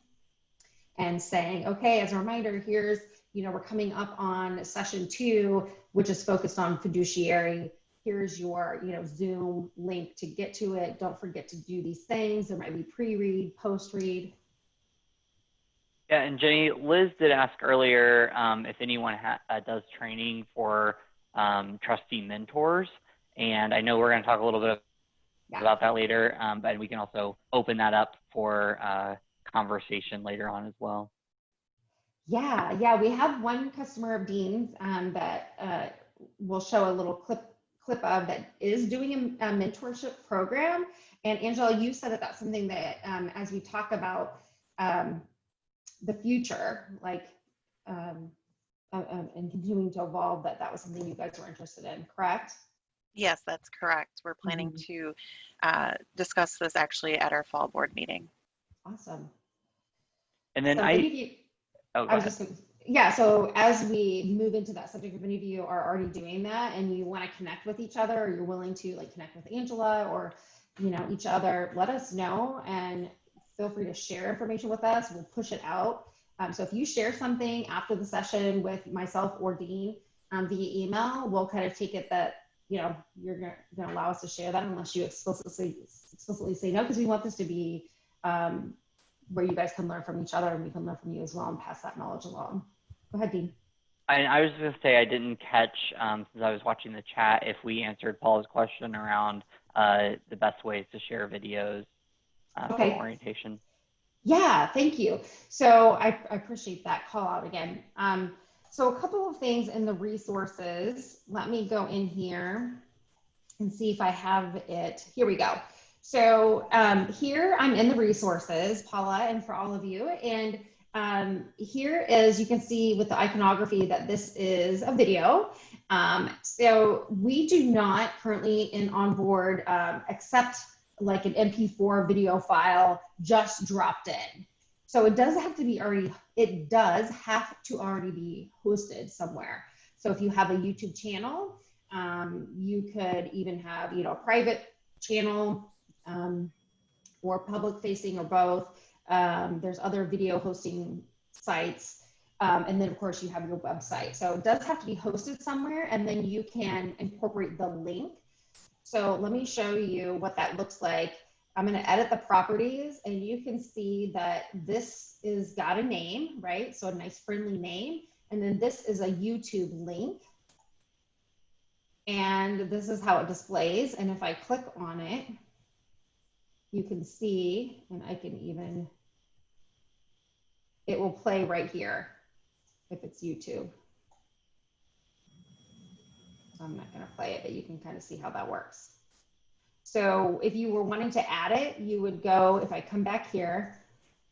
Speaker 1: and saying, okay, as a reminder, here's we're coming up on session 2, which is focused on fiduciary. Here's your, Zoom link to get to it. Don't forget to do these things. There might be pre-read, post-read.
Speaker 2: Yeah, and Jenny, Liz did ask earlier if anyone does training for trustee mentors. And I know we're going to talk a little bit about that later, but we can also open that up for conversation later on as well.
Speaker 1: Yeah, we have one customer of Dean's that we'll show a little clip of that is doing a mentorship program. And Angela, you said that that's something that as we talk about the future, like and continuing to evolve, that was something you guys were interested in, correct?
Speaker 3: Yes, that's correct. We're planning to discuss this actually at our fall board meeting.
Speaker 1: Awesome.
Speaker 2: And then
Speaker 1: so as we move into that subject, if any of you are already doing that and you want to connect with each other, or you're willing to connect with Angela or each other, let us know and feel free to share information with us. We'll push it out. So if you share something after the session with myself or Dean via email, we'll kind of take it that you're going to allow us to share that unless you explicitly say no, because we want this to be where you guys can learn from each other and we can learn from you as well and pass that knowledge along. Go ahead, Dean.
Speaker 2: I was going to say I didn't catch, since I was watching the chat, if we answered Paula's question around the best ways to share videos for orientation.
Speaker 1: Yeah, thank you. So I appreciate that call out again. So a couple of things in the resources. Let me go in here and see if I have it. Here we go. So here I'm in the resources, Paula, and for all of you. And here is, you can see with the iconography that this is a video. So we do not currently in OnBoard accept like an MP4 video file just dropped in. So it does have to be already be hosted somewhere. So if you have a YouTube channel, you could even have, a private channel or public facing or both. There's other video hosting sites. And then of course you have your website. So it does have to be hosted somewhere, and then you can incorporate the link. So let me show you what that looks like. I'm going to edit the properties, and you can see that this is got a name, right? So a nice friendly name. And then this is a YouTube link. And this is how it displays. And if I click on it, you can see, and I can even, it will play right here if it's YouTube. So I'm not going to play it, but you can kind of see how that works. So if you were wanting to add it, you would go, if I come back here,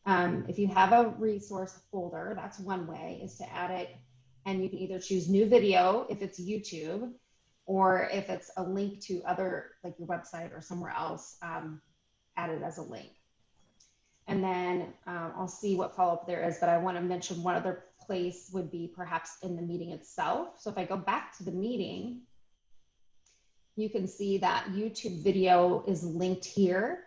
Speaker 1: if you have a resource folder, that's one way, is to add it. And you can either choose new video if it's YouTube, or if it's a link to other, like your website or somewhere else, add it as a link. And then I'll see what follow-up there is, but I want to mention one other place would be perhaps in the meeting itself. So if I go back to the meeting, you can see that YouTube video is linked here.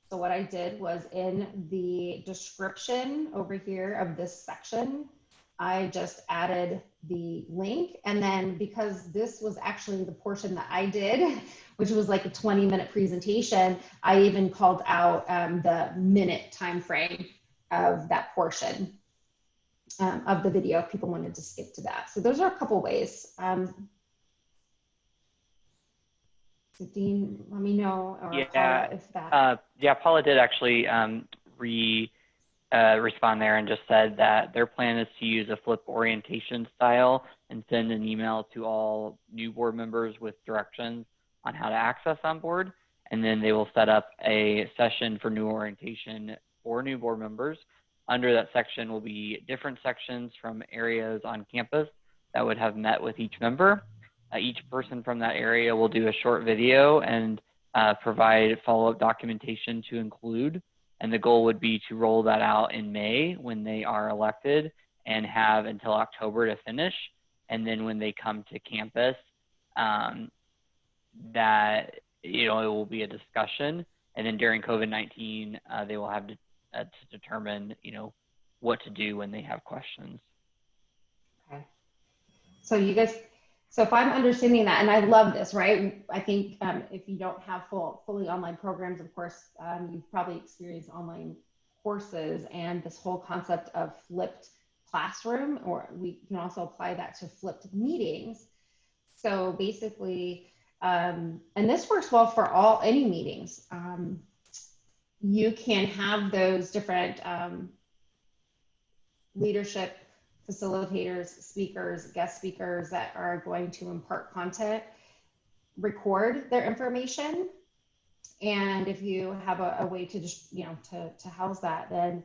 Speaker 1: So what I did was in the description over here of this section, I just added the link. And then because this was actually the portion that I did, which was like a 20-minute presentation, I even called out the minute time frame of that portion of the video if people wanted to skip to that. So those are a couple ways. So Dean, let me know, or Paula, if that.
Speaker 2: Yeah, Paula did actually respond there and just said that their plan is to use a flip orientation style and send an email to all new board members with directions on how to access OnBoard. And then they will set up a session for new orientation for new board members. Under that section will be different sections from areas on campus that would have met with each member. Each person from that area will do a short video and provide follow-up documentation to include. And the goal would be to roll that out in May when they are elected and have until October to finish. And then when they come to campus, that, it will be a discussion. And then during COVID-19, they will have to determine, what to do when they have questions.
Speaker 1: So you guys, so if I'm understanding that, and I love this, right? I think if you don't have fully online programs, of course, you've probably experienced online courses and this whole concept of flipped classroom, or we can also apply that to flipped meetings. So basically, and this works well for any meetings. You can have those different leadership facilitators, speakers, guest speakers that are going to impart content, record their information. And if you have a way to just, to house that, then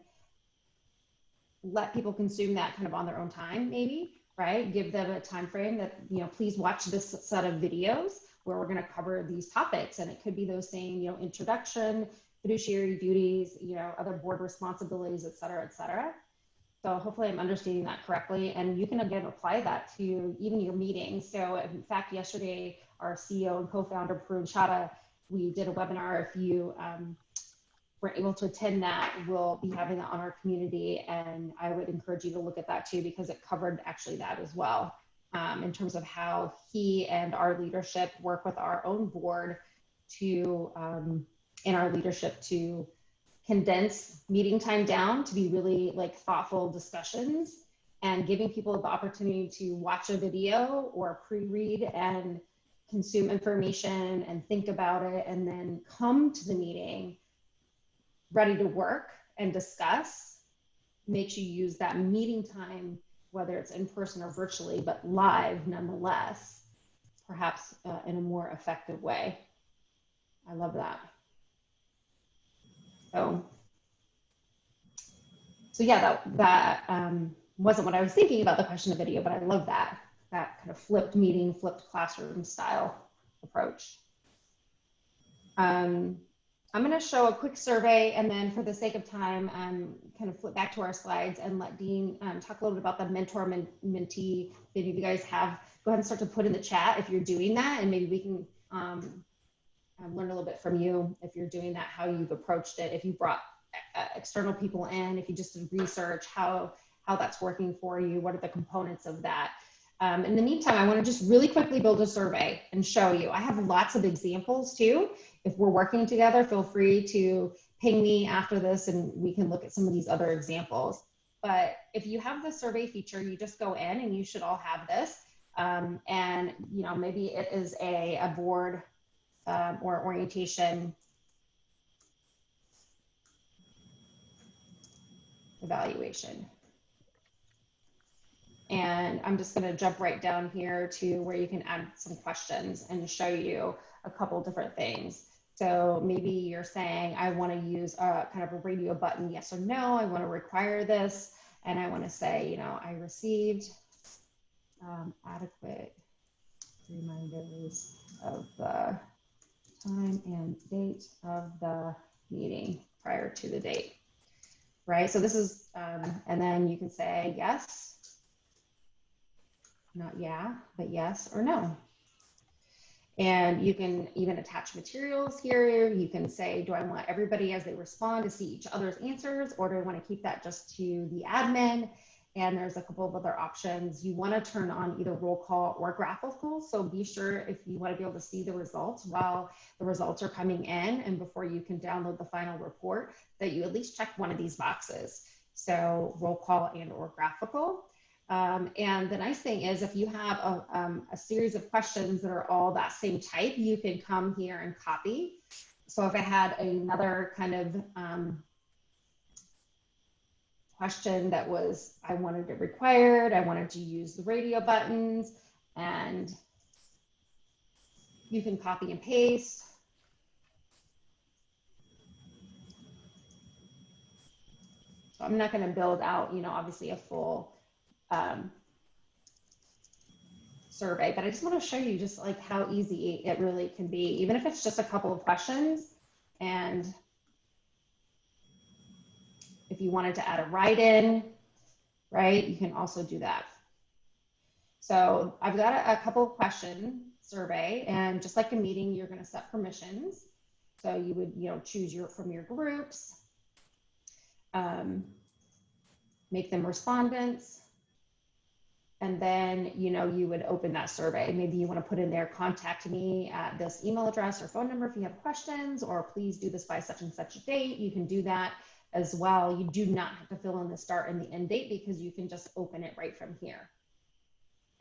Speaker 1: let people consume that kind of on their own time, maybe, right? Give them a time frame that, please watch this set of videos where we're going to cover these topics. And it could be those same, introduction, fiduciary duties, other board responsibilities, et cetera, et cetera. So hopefully I'm understanding that correctly. And you can, again, apply that to even your meetings. So in fact, yesterday, our CEO and co-founder, Parun Chadha, we did a webinar. If you were able to attend that, we'll be having that on our community. And I would encourage you to look at that too, because it covered actually that as well, in terms of how he and our leadership work with our own board to, in our leadership to condense meeting time down to be really like thoughtful discussions, and giving people the opportunity to watch a video or pre-read and consume information and think about it, and then come to the meeting ready to work and discuss. Makes you use that meeting time, whether it's in person or virtually, but live nonetheless, perhaps in a more effective way. I love that. So yeah, that wasn't what I was thinking about the question of video, but I love that kind of flipped meeting, flipped classroom style approach. I'm going to show a quick survey, and then for the sake of time, kind of flip back to our slides and let Dean talk a little bit about the mentor mentee. Maybe you guys have, go ahead and start to put in the chat if you're doing that, and maybe we can learn a little bit from you if you're doing that, how you've approached it, if you brought external people in, if you just did research, how that's working for you, what are the components of that. In the meantime, I want to just really quickly build a survey and show you. I have lots of examples too. If we're working together, feel free to ping me after this and we can look at some of these other examples. But if you have the survey feature, you just go in, and you should all have this. And maybe it is a board or orientation evaluation. And I'm just going to jump right down here to where you can add some questions and show you a couple different things. So maybe you're saying, I want to use a kind of a radio button, yes or no, I want to require this. And I want to say, I received adequate reminders of the time and date of the meeting prior to the date, right? So this is, and then you can say yes, not yeah, but yes or no. And you can even attach materials here. You can say, do I want everybody as they respond to see each other's answers, or do I want to keep that just to the admin? And there's a couple of other options. You want to turn on either roll call or graphical. So be sure, if you want to be able to see the results while the results are coming in and before you can download the final report, that you at least check one of these boxes. So roll call and or graphical. And the nice thing is, if you have a series of questions that are all that same type, you can come here and copy. So if I had another kind of question that was, I wanted it required, I wanted to use the radio buttons, and you can copy and paste. So I'm not going to build out, obviously a full survey, but I just want to show you just like how easy it really can be, even if it's just a couple of questions. And if you wanted to add a write-in, right, you can also do that. So I've got a couple of question survey, and just like a meeting, you're going to set permissions. So you would, choose from your groups, make them respondents, And then, you would open that survey. Maybe you want to put in there, contact me at this email address or phone number if you have questions, or please do this by such and such a date. You can do that as well. You do not have to fill in the start and the end date because you can just open it right from here.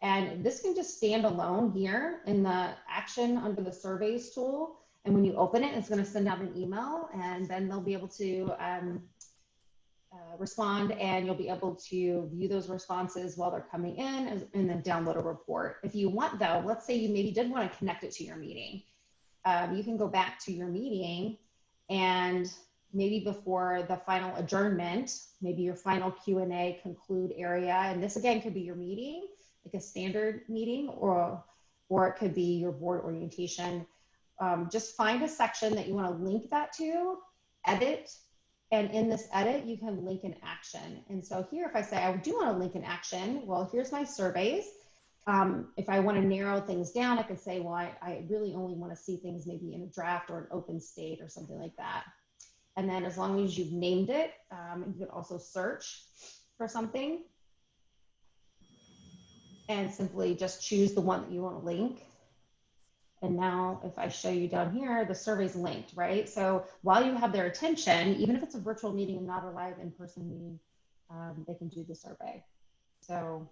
Speaker 1: And this can just stand alone here in the action under the surveys tool. And when you open it, it's going to send out an email, and then they'll be able to respond, and you'll be able to view those responses while they're coming in, and then download a report. If you want, though, let's say you maybe did want to connect it to your meeting. You can go back to your meeting, and maybe before the final adjournment, maybe your final Q&A conclude area, and this again could be your meeting, like a standard meeting, or it could be your board orientation. Just find a section that you want to link that to, edit, and in this edit, you can link an action. And so here, if I say I do want to link an action, well, here's my surveys. If I want to narrow things down, I could say, well, I really only want to see things maybe in a draft or an open state or something like that. And then as long as you've named it, you can also search for something and simply just choose the one that you want to link. And now if I show you down here, the survey's linked, right? So while you have their attention, even if it's a virtual meeting and not a live in-person meeting, they can do the survey. So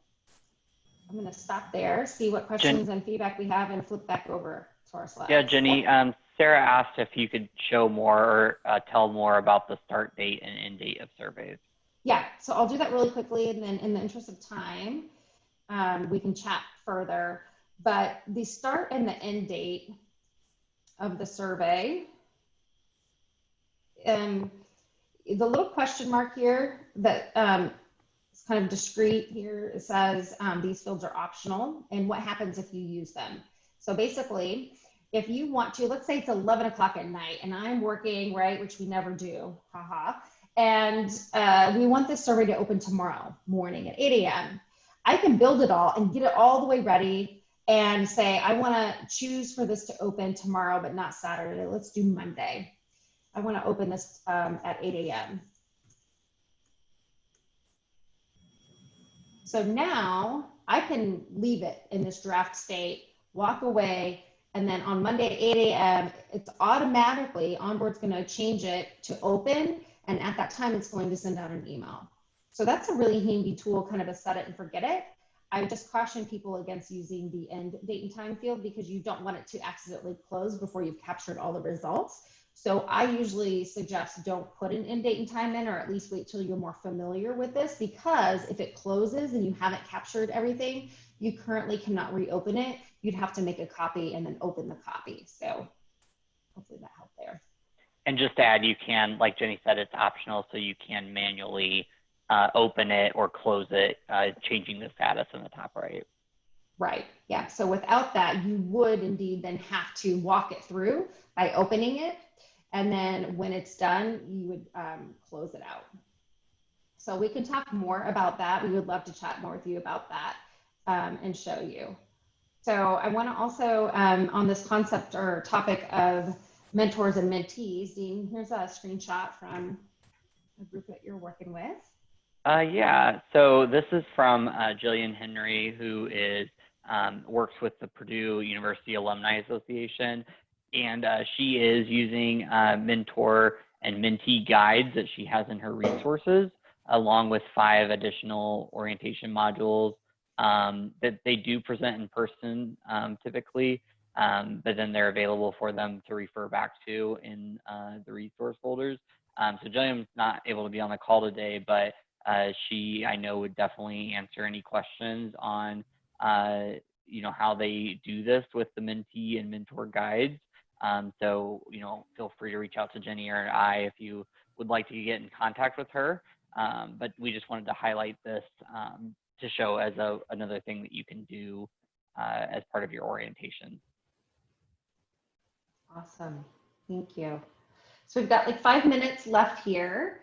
Speaker 1: I'm going to stop there, see what questions and feedback we have, and flip back over to our slides.
Speaker 2: Yeah, Jenny, Sarah asked if you could show more or tell more about the start date and end date of surveys.
Speaker 1: Yeah, so I'll do that really quickly, and then in the interest of time, we can chat further. But the start and the end date of the survey, the little question mark here that is kind of discrete here, it says these fields are optional, and what happens if you use them. So basically, if you want to, let's say it's 11 o'clock at night and I'm working, right, which we never do, haha, and we want this survey to open tomorrow morning at 8 a.m. I can build it all and get it all the way ready and say, I want to choose for this to open tomorrow, but not Saturday. Let's do Monday. I want to open this at 8 a.m. So now I can leave it in this draft state, walk away, and then on Monday at 8 a.m., it's automatically, OnBoard's going to change it to open, and at that time, it's going to send out an email. So that's a really handy tool, kind of a set it and forget it. I would just caution people against using the end date and time field because you don't want it to accidentally close before you've captured all the results. So I usually suggest don't put an end date and time in, or at least wait till you're more familiar with this, because if it closes and you haven't captured everything, you currently cannot reopen it. You'd have to make a copy and then open the copy. So hopefully that helped there.
Speaker 2: And just to add, you can, like Jenny said, it's optional, so you can manually open it or close it, changing the status in the top right.
Speaker 1: Right, yeah, so without that, you would indeed then have to walk it through by opening it, and then when it's done, you would close it out. So we can talk more about that. We would love to chat more with you about that and show you. So I wanna also, on this concept or topic of mentors and mentees, Dean, here's a screenshot from a group that you're working with.
Speaker 2: Yeah, so this is from Jillian Henry, who is works with the Purdue University Alumni Association, and she is using mentor and mentee guides that she has in her resources, along with 5 additional orientation modules that they do present in person typically, but then they're available for them to refer back to in the resource folders. So Jillian's not able to be on the call today, but she, I know, would definitely answer any questions on, you know, how they do this with the mentee and mentor guides. So, you know, feel free to reach out to Jenny or I if you would like to get in contact with her. But we just wanted to highlight this to show as another thing that you can do as part of your orientation.
Speaker 1: Awesome, thank you. So we've got like 5 minutes left here.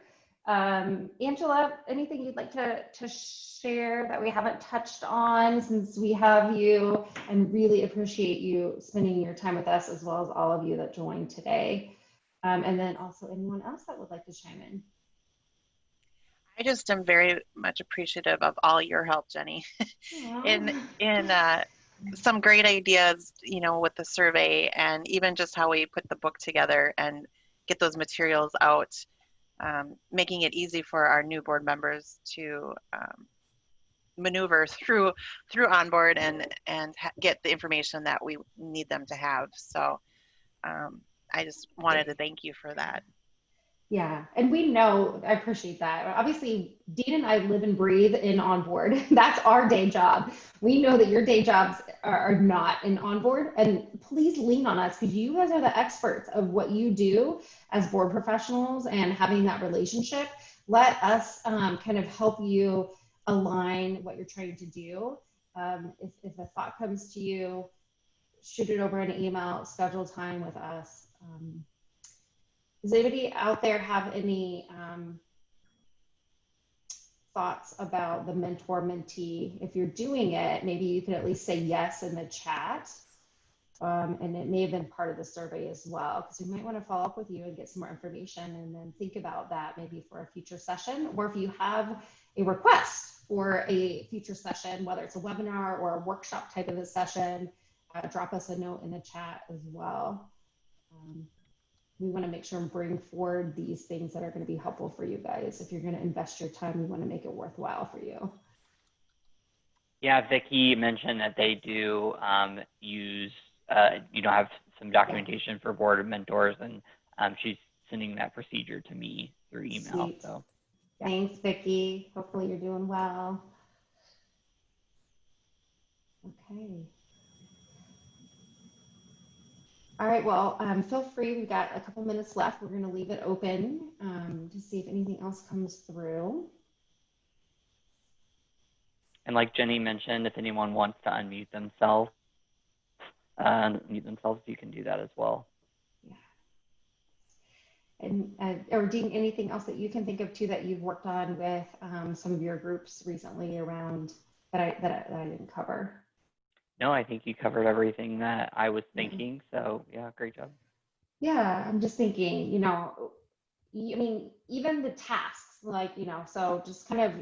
Speaker 1: Angela, anything you'd like to share that we haven't touched on since we have you, and really appreciate you spending your time with us, as well as all of you that joined today. And then also anyone else that would like to chime in.
Speaker 3: I just am very much appreciative of all your help, Jenny, in some great ideas, with the survey, and even just how we put the book together and get those materials out, making it easy for our new board members to maneuver through OnBoard and get the information that we need them to have. So I just wanted to thank you for that.
Speaker 1: Yeah, and we know, I appreciate that. Obviously, Dean and I live and breathe in OnBoard. That's our day job. We know that your day jobs are not in OnBoard, and please lean on us because you guys are the experts of what you do as board professionals and having that relationship. Let us kind of help you align what you're trying to do. If a thought comes to you, shoot it over an email, schedule time with us. Does anybody out there have any thoughts about the mentor-mentee? If you're doing it, maybe you can at least say yes in the chat. And it may have been part of the survey as well, because we might want to follow up with you and get some more information and then think about that maybe for a future session. Or if you have a request for a future session, whether it's a webinar or a workshop type of a session, drop us a note in the chat as well. We want to make sure and bring forward these things that are going to be helpful for you guys. If you're going to invest your time, we want to make it worthwhile for you.
Speaker 2: Yeah, Vicki mentioned that they do use, have some documentation for board mentors, and she's sending that procedure to me through email.
Speaker 1: Sweet.
Speaker 2: So,
Speaker 1: yeah. Thanks, Vicki. Hopefully you're doing well. Okay. All right, well, feel free. We've got a couple minutes left. We're going to leave it open to see if anything else comes through.
Speaker 2: And like Jenny mentioned, if anyone wants to unmute themselves, you can do that as well.
Speaker 1: Yeah. And or Dean, anything else that you can think of too that you've worked on with some of your groups recently around that I didn't cover?
Speaker 2: No, I think you covered everything that I was thinking. So yeah, great job.
Speaker 1: Yeah, I'm just thinking, I mean, even the tasks, like, so just kind of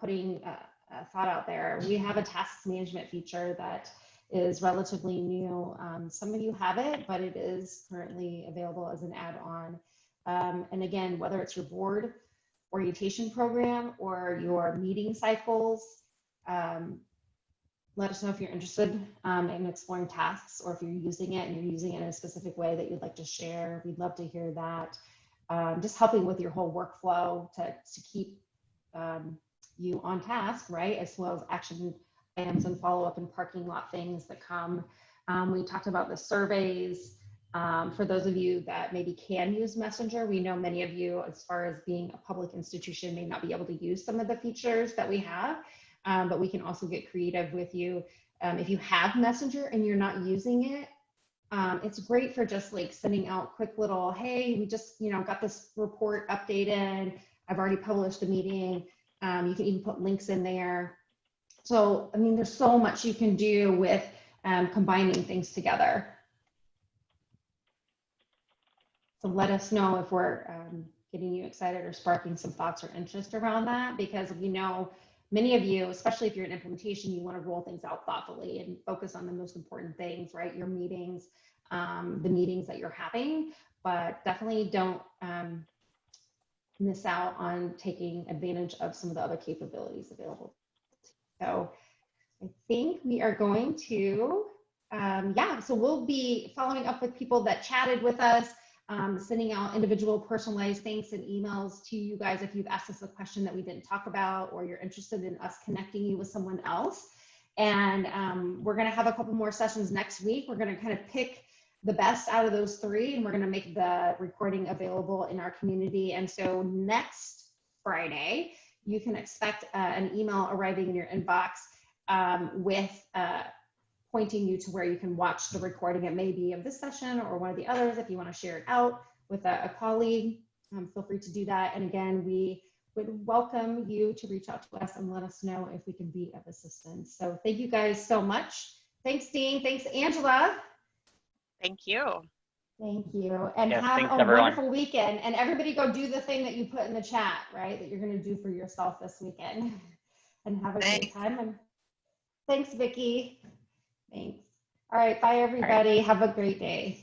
Speaker 1: putting a thought out there. We have a tasks management feature that is relatively new. Some of you have it, but it is currently available as an add-on. And again, whether it's your board orientation program or your meeting cycles, let us know if you're interested in exploring tasks, or if you're using it and you're using it in a specific way that you'd like to share. We'd love to hear that. Just helping with your whole workflow to keep you on task, right? As well as action items and follow-up and parking lot things that come. We talked about the surveys. For those of you that maybe can use Messenger, we know many of you, as far as being a public institution, may not be able to use some of the features that we have. But we can also get creative with you. If you have Messenger and you're not using it, it's great for just like sending out quick little, hey, we just got this report updated. I've already published a meeting. You can even put links in there. So, I mean, there's so much you can do with combining things together. So let us know if we're getting you excited or sparking some thoughts or interest around that, because we know many of you, especially if you're in implementation, you want to roll things out thoughtfully and focus on the most important things, right? Your meetings, the meetings that you're having, but definitely don't miss out on taking advantage of some of the other capabilities available. So I think we are going to, so we'll be following up with people that chatted with us, sending out individual personalized thanks and emails to you guys if you've asked us a question that we didn't talk about, or you're interested in us connecting you with someone else. And we're going to have a couple more sessions next week. We're going to kind of pick the best out of those three, and we're going to make the recording available in our community. And so next Friday, you can expect an email arriving in your inbox with pointing you to where you can watch the recording. It may be of this session or one of the others. If you want to share it out with a colleague, feel free to do that. And again, we would welcome you to reach out to us and let us know if we can be of assistance. So thank you guys so much. Thanks, Dean. Thanks, Angela.
Speaker 3: Thank you.
Speaker 1: Thank you. And
Speaker 2: Yes,
Speaker 1: have
Speaker 2: thanks
Speaker 1: a
Speaker 2: everyone.
Speaker 1: wonderful weekend. And everybody go do the thing that you put in the chat, right? That you're going to do for yourself this weekend. And have a great time. And thanks, Vicki. Thanks. All right. Bye, everybody. Have a great day.